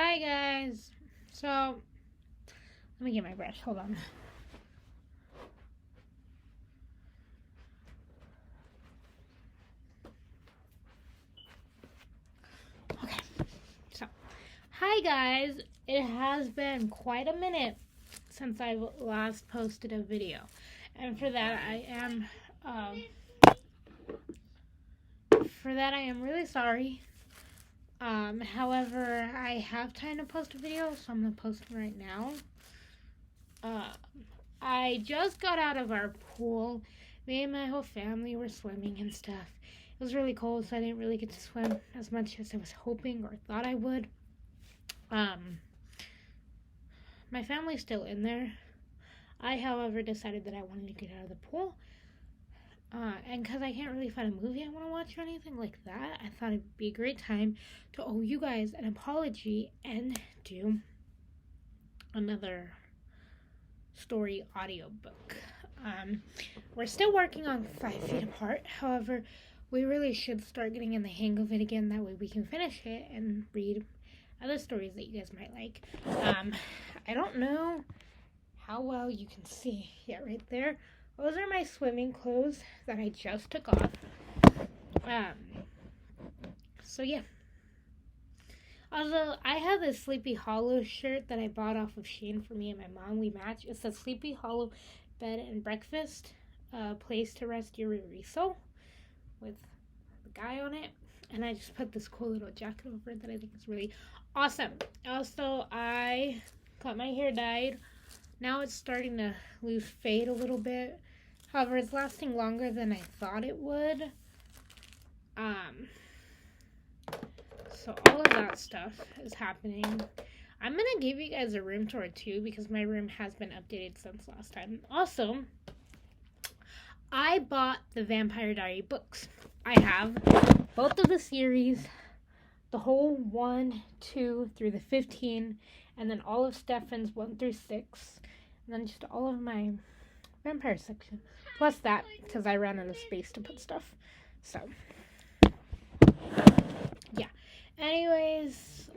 Hi guys. So, let me get my brush. Hold on. Okay. So, hi guys. It has been quite a minute since I last posted a video, and for that I am really sorry. However, I have time to post a video, so I'm gonna post it right now. I just got out of our pool. Me and my whole family were swimming and stuff. It was really cold, so I didn't really get to swim as much as I was hoping or thought I would. My family's still in there. I, however, decided that I wanted to get out of the pool. And because I can't really find a movie I want to watch or anything like that, I thought it would be a great time to owe you guys an apology and do another story audiobook. We're still working on 5 Feet Apart. However, we really should start getting in the hang of it again. That way we can finish it and read other stories that you guys might like. I don't know how well you can see. Yeah, right there. Those are my swimming clothes that I just took off. So yeah. Also, I have this Sleepy Hollow shirt that I bought off of Shein for me and my mom. We match. It says Sleepy Hollow Bed and Breakfast, place to rest your Riso, with the guy on it. And I just put this cool little jacket over it that I think is really awesome. Also, I got my hair dyed. Now it's starting to lose fade a little bit. However, it's lasting longer than I thought it would. So all of that stuff is happening. I'm going to give you guys a room tour too because my room has been updated since last time. Also, I bought the Vampire Diary books. I have both of the series, the whole 1, 2 through the 15, and then all of Stefan's 1 through 6, and then just all of my vampire section. Plus that, because I ran out of space to put stuff. So, yeah. Anyways,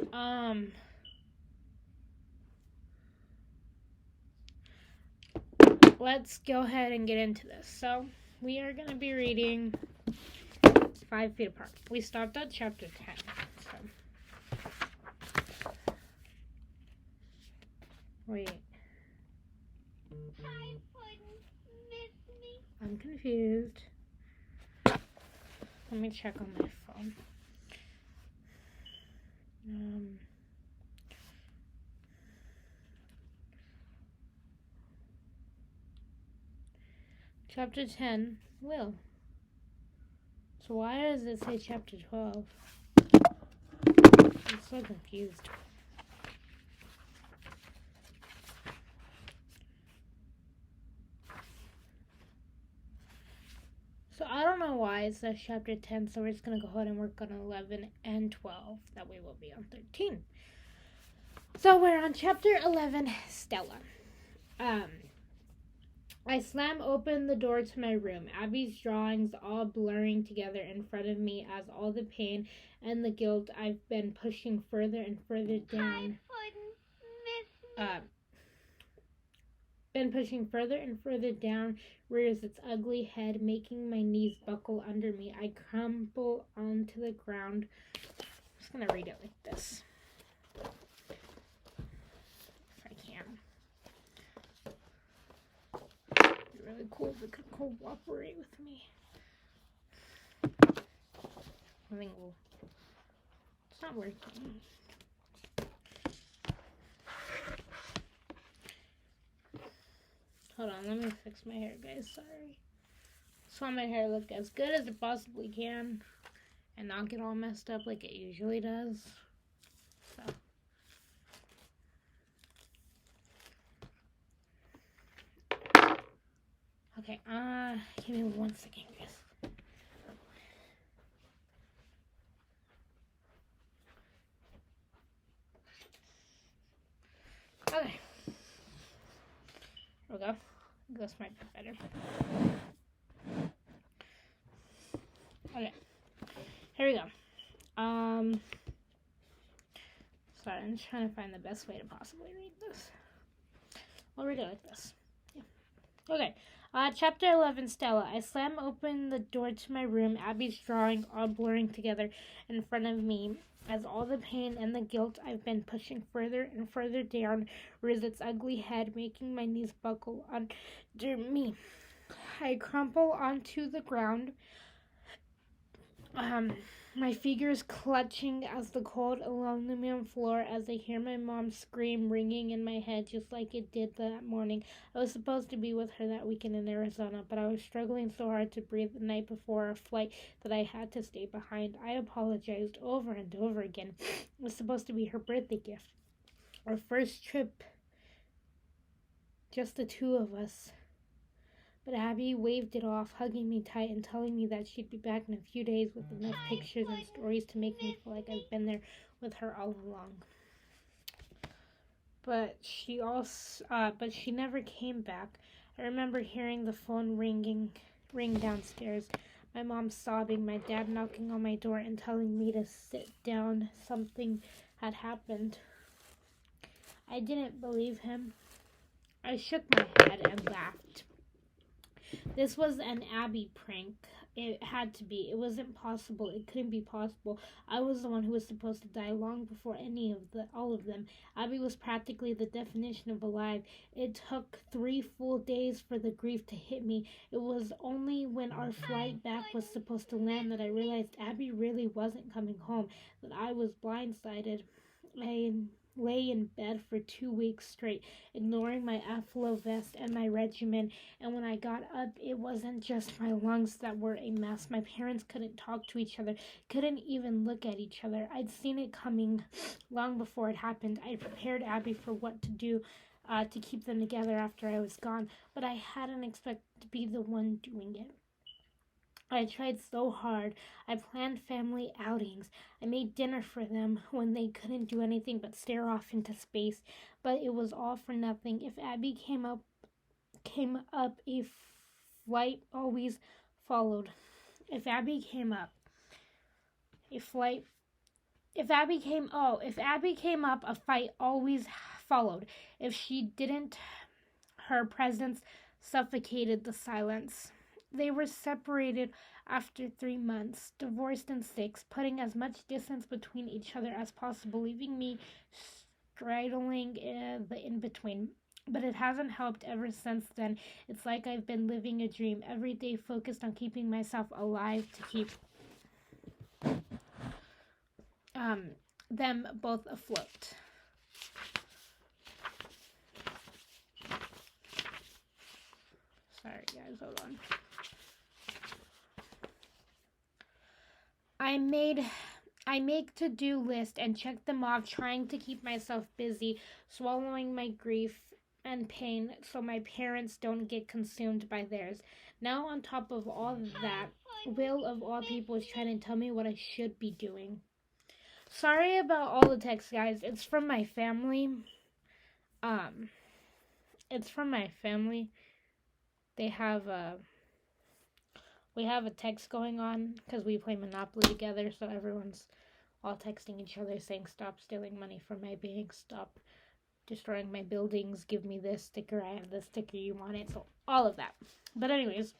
let's go ahead and get into this. So, we are going to be reading 5 Feet Apart. We stopped at chapter 10. So. Wait. I'm confused. Let me check on my phone. Chapter 10, Will. So why does it say chapter 12? I'm so confused. So I don't know why it says chapter 10, so we're just going to go ahead and work on 11 and 12. That way we'll be on 13. So we're on chapter 11, Stella. I slam open the door to my room, Abby's drawings all blurring together in front of me as all the pain and the guilt I've been pushing further and further down. Rears its ugly head, making my knees buckle under me. I crumple onto the ground. I'm just going to read it like this. If I can. It'd be really cool if it could cooperate with me. I think it's not working. Hold on, let me fix my hair, guys. Sorry. Just want my hair to look as good as it possibly can and not get all messed up like it usually does. So. Okay, give me 1 second, guys. Okay. There we go. This might be better. Okay. Here we go. Sorry, I'm just trying to find the best way to possibly read this. I'll read it like this. Yeah. Okay. Chapter 11, Stella. I slam open the door to my room, Abby's drawing all blurring together in front of me as all the pain and the guilt I've been pushing further and further down rears its ugly head, making my knees buckle under me. I crumple onto the ground, my fingers clutching as the cold aluminum floor as I hear my mom's scream ringing in my head just like it did that morning. I was supposed to be with her that weekend in Arizona, but I was struggling so hard to breathe the night before our flight that I had to stay behind. I apologized over and over again. It was supposed to be her birthday gift. Our first trip, just the two of us. But Abby waved it off, hugging me tight and telling me that she'd be back in a few days with enough pictures and stories to make me feel like I've been there with her all along. But she never came back. I remember hearing the phone ring downstairs. My mom sobbing, my dad knocking on my door and telling me to sit down. Something had happened. I didn't believe him. I shook my head and laughed. This was an Abby prank. It had to be. It wasn't possible. It couldn't be possible. I was the one who was supposed to die long before all of them. Abby was practically the definition of alive. It took 3 full days for the grief to hit me. It was only when our flight back was supposed to land that I realized Abby really wasn't coming home, that I was blindsided. I lay in bed for 2 weeks straight, ignoring my Afflo vest and my regimen, and when I got up, it wasn't just my lungs that were a mess. My parents couldn't talk to each other, couldn't even look at each other. I'd seen it coming long before it happened. I prepared Abby for what to do to keep them together after I was gone, but I hadn't expected to be the one doing it. I tried so hard. I planned family outings. I made dinner for them when they couldn't do anything but stare off into space. But it was all for nothing. If Abby came up, a flight always followed. If Abby came up, a fight always followed. If she didn't, her presence suffocated the silence. They were separated after 3 months, divorced in 6, putting as much distance between each other as possible, leaving me straddling the in-between. But it hasn't helped ever since then. It's like I've been living a dream, every day focused on keeping myself alive to keep them both afloat. Sorry guys, hold on. I make to-do list and check them off, trying to keep myself busy, swallowing my grief and pain so my parents don't get consumed by theirs. Now on top of all that, Will of all people is trying to tell me what I should be doing. Sorry about all the texts, guys. It's from my family. We have a text going on because we play Monopoly together, so everyone's all texting each other saying, stop stealing money from my bank, stop destroying my buildings, give me this sticker, I have this sticker, you want it, so all of that. But anyways,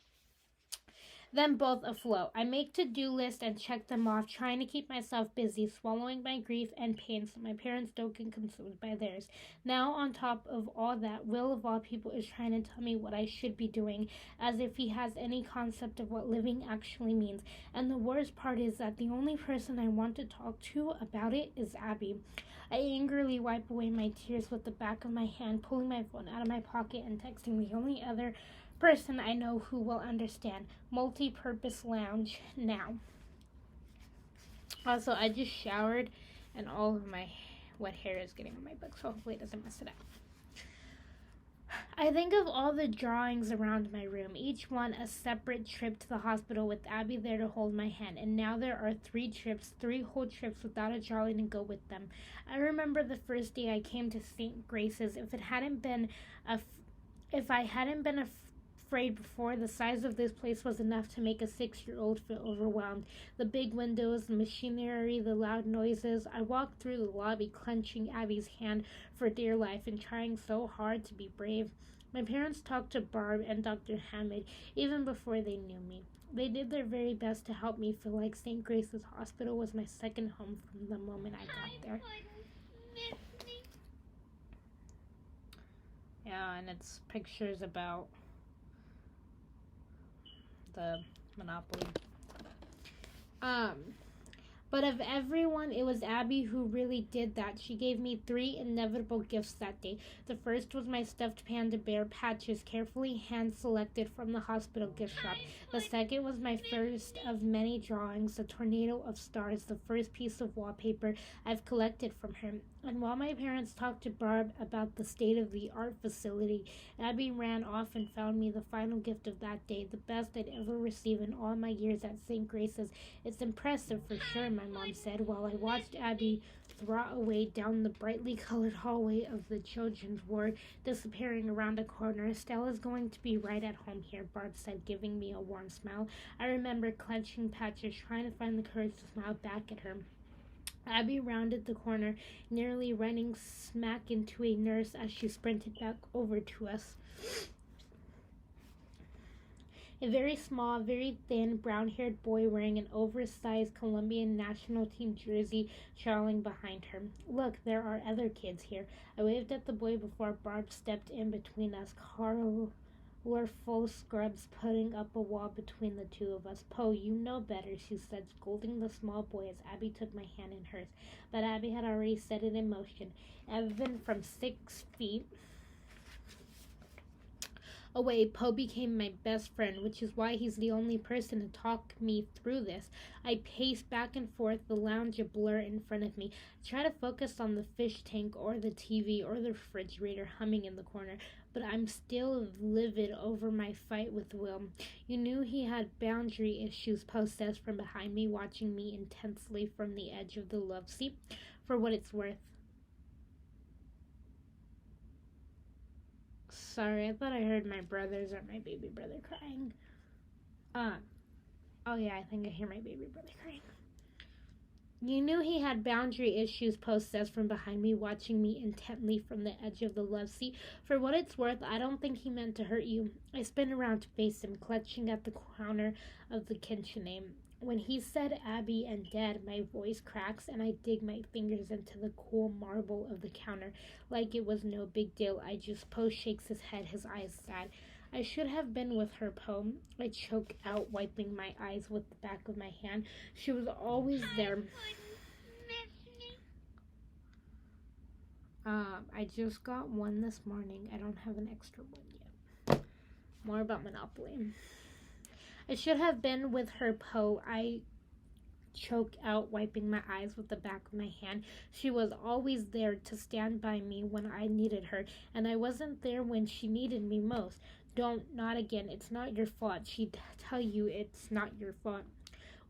them both afloat. I make to-do list and check them off, trying to keep myself busy, swallowing my grief and pain so my parents don't get consumed by theirs. Now, on top of all that, Will of all people is trying to tell me what I should be doing, as if he has any concept of what living actually means. And the worst part is that the only person I want to talk to about it is Abby. I angrily wipe away my tears with the back of my hand, pulling my phone out of my pocket and texting the only other person I know who will understand. Multi-purpose lounge now. Also, I just showered and all of my wet hair is getting on my book, so hopefully it doesn't mess it up. I think of all the drawings around my room, each one a separate trip to the hospital with Abby there to hold my hand, and now there are 3 whole trips without a drawing to go with them. I remember the first day I came to St. Grace's. If I hadn't been afraid before. The size of this place was enough to make a 6-year-old feel overwhelmed. The big windows, the machinery, the loud noises. I walked through the lobby, clenching Abby's hand for dear life and trying so hard to be brave. My parents talked to Barb and Dr. Hamid even before they knew me. They did their very best to help me feel like St. Grace's Hospital was my second home from the moment I got there. Yeah, and it's pictures about the Monopoly. Um, But of everyone, it was Abby who really did that. She gave me 3 inevitable gifts that day. The first was my stuffed panda bear Patches, carefully hand-selected from the hospital gift shop. The second was my first of many drawings, a tornado of stars, the first piece of wallpaper I've collected from her. And while my parents talked to Barb about the state-of-the-art facility, Abby ran off and found me the final gift of that day, the best I'd ever received in all my years at St. Grace's. It's impressive for sure, my mom said, while I watched Abby throw away down the brightly colored hallway of the children's ward, disappearing around a corner. Stella's going to be right at home here, Barb said, giving me a warm smile. I remember clenching Patches, trying to find the courage to smile back at her. Abby rounded the corner, nearly running smack into a nurse as she sprinted back over to us. A very small, very thin, brown-haired boy wearing an oversized Colombian national team jersey trailing behind her. Look, there are other kids here. I waved at the boy before Barb stepped in between us. Carl were full scrubs, putting up a wall between the two of us. "Poe, you know better," she said, scolding the small boy as Abby took my hand in hers. But Abby had already set it in motion. Evan, from 6 feet away, Poe became my best friend, which is why he's the only person to talk me through this. I paced back and forth, the lounge a blur in front of me. I tried to focus on the fish tank or the TV or the refrigerator humming in the corner, but I'm still livid over my fight with Will. "You knew he had boundary issues," Poe says from behind me, watching me intensely from the edge of the love seat. "For what it's worth." Sorry, I thought I heard my brothers or my baby brother crying. Oh yeah, I think I hear my baby brother crying. "You knew he had boundary issues," Poe says from behind me, watching me intently from the edge of the love seat. "For what it's worth, I don't think he meant to hurt you." I spin around to face him, clutching at the counter of the kitchen. When he said Abby and Dad, my voice cracks and I dig my fingers into the cool marble of the counter like it was no big deal. Poe shakes his head, his eyes sad. "I should have been with her, Poe," I choke out, wiping my eyes with the back of my hand. "She was always there." I just got one this morning. I don't have an extra one yet. More about Monopoly. "I should have been with her, Poe," I choke out, wiping my eyes with the back of my hand. "She was always there to stand by me when I needed her, and I wasn't there when she needed me most." Not again. "It's not your fault." She'd tell you it's not your fault.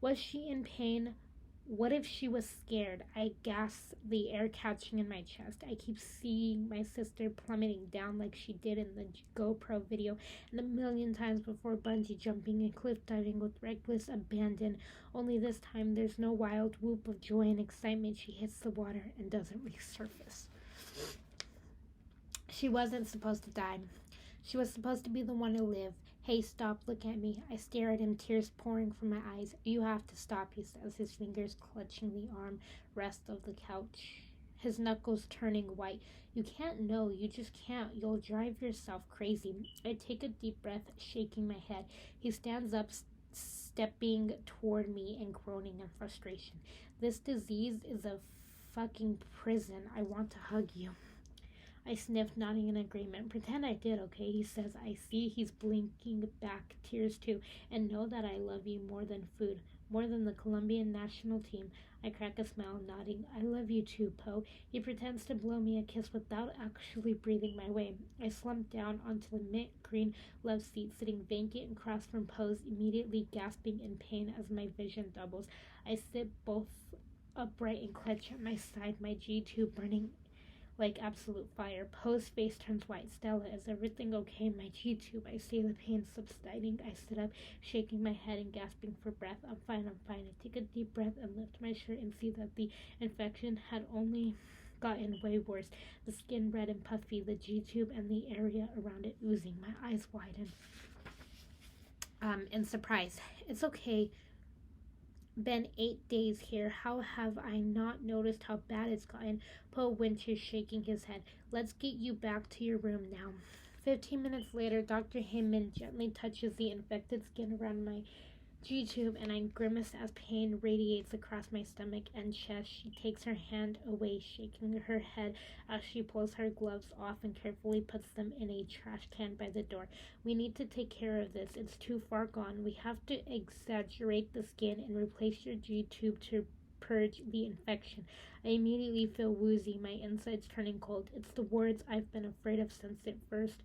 Was she in pain? What if she was scared? I gasp, the air catching in my chest. I keep seeing my sister plummeting down like she did in the GoPro video, and a million times before, bungee jumping and cliff diving with reckless abandon. Only this time there's no wild whoop of joy and excitement. She hits the water and doesn't resurface. She wasn't supposed to die. She was supposed to be the one to live. "Hey, stop, look at me." I stare at him, tears pouring from my eyes. "You have to stop," he says, his fingers clutching the arm rest of the couch, his knuckles turning white. "You can't know, you just can't. You'll drive yourself crazy." I take a deep breath, shaking my head. He stands up, stepping toward me and groaning in frustration. "This disease is a fucking prison. I want to hug you." I sniffed, nodding in agreement. "Pretend I did, okay?" he says. I see he's blinking back, tears too. "And know that I love you more than food, more than the Colombian national team." I crack a smile, nodding. "I love you too, Poe." He pretends to blow me a kiss without actually breathing my way. I slump down onto the mint green love seat, sitting vacant across from Poe's, immediately gasping in pain as my vision doubles. I sit both upright and clutch at my side, my G2 burning like absolute fire. Poe's face turns white. Stella, is everything okay? My G-tube. I see the pain subsiding. I sit up, shaking my head and gasping for breath. I'm fine, I'm fine. I take a deep breath and lift my shirt and see that the infection had only gotten way worse. The skin red and puffy, the G-tube and the area around it oozing. My eyes widen. In surprise. It's okay. Been 8 days here. How have I not noticed how bad it's gotten? Poe Winters shaking his head. Let's get you back to your room now. 15 minutes later, Dr. Heyman gently touches the infected skin around my G-tube and I grimace as pain radiates across my stomach and chest. She takes her hand away, shaking her head as she pulls her gloves off and carefully puts them in a trash can by the door. We need to take care of this. It's too far gone. We have to exaggerate the skin and replace your G-tube to purge the infection. I immediately feel woozy, my insides turning cold. It's the words I've been afraid of since it first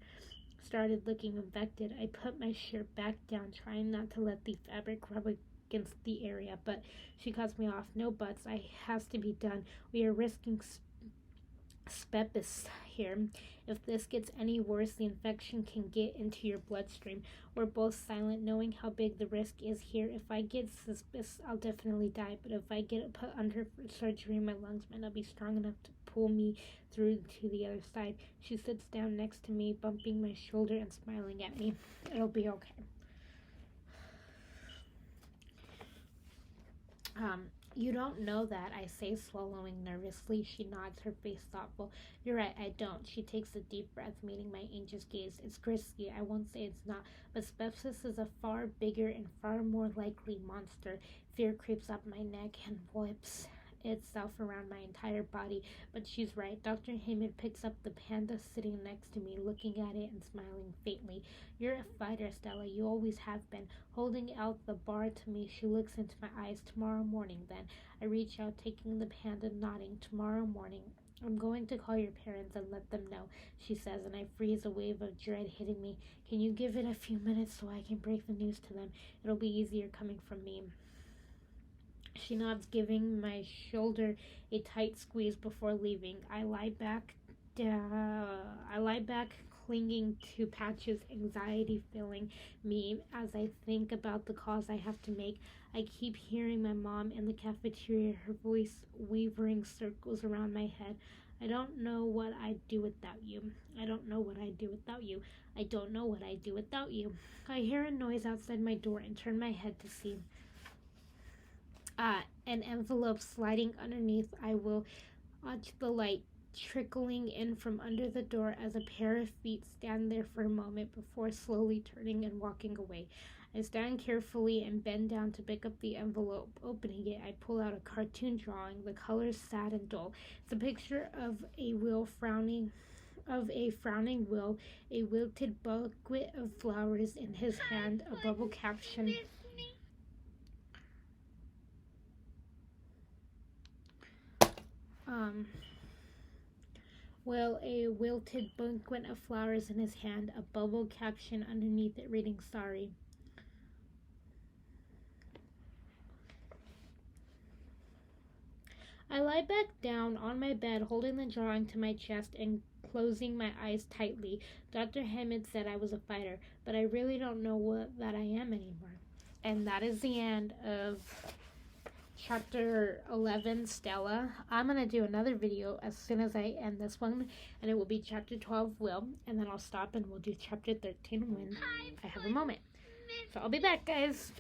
started looking infected. I put my shirt back down, trying not to let the fabric rub against the area, but she cuts me off. No buts. I has to be done. We are risking spepis here. If this gets any worse, the infection can get into your bloodstream. We're both silent, knowing how big the risk is here. If I get suspicious, I'll definitely die, but if I get put under surgery, my lungs might not be strong enough to pull me through to the other side. She sits down next to me, bumping my shoulder and smiling at me. It'll be okay. You don't know that, I say, swallowing nervously. She nods, her face thoughtful. You're right, I don't. She takes a deep breath, meeting my anxious gaze. It's risky, I won't say it's not, but sepsis is a far bigger and far more likely monster. Fear creeps up my neck and whips itself around my entire body, but she's right. Dr. Heyman picks up the panda sitting next to me, looking at it and smiling faintly. You're a fighter, Stella. You always have been. Holding out the bar to me, she looks into my eyes. Tomorrow morning, then. I reach out, taking the panda, nodding. Tomorrow morning. I'm going to call your parents and let them know, she says, and I freeze, a wave of dread hitting me. Can you give it a few minutes so I can break the news to them? It'll be easier coming from me. She nods, giving my shoulder a tight squeeze before leaving. I lie back, clinging to Patch's anxiety filling me as I think about the calls I have to make. I keep hearing my mom in the cafeteria, her voice weaving circles around my head. I don't know what I'd do without you. I don't know what I'd do without you. I don't know what I'd do without you. I hear a noise outside my door and turn my head to see an envelope sliding underneath. I will watch the light trickling in from under the door as a pair of feet stand there for a moment before slowly turning and walking away. I stand carefully and bend down to pick up the envelope. Opening it, I pull out a cartoon drawing, the colors sad and dull. It's a picture of a frowning will, a wilted bouquet of flowers in his hand, a bubble caption. A wilted bouquet of flowers in his hand, a bubble caption underneath it reading, sorry. I lie back down on my bed, holding the drawing to my chest and closing my eyes tightly. Dr. Hammond said I was a fighter, but I really don't know that I am anymore. And that is the end of Chapter 11, Stella. I'm going to do another video as soon as I end this one, and it will be Chapter 12, Will, and then I'll stop and we'll do Chapter 13 when I have a moment. So I'll be back, guys.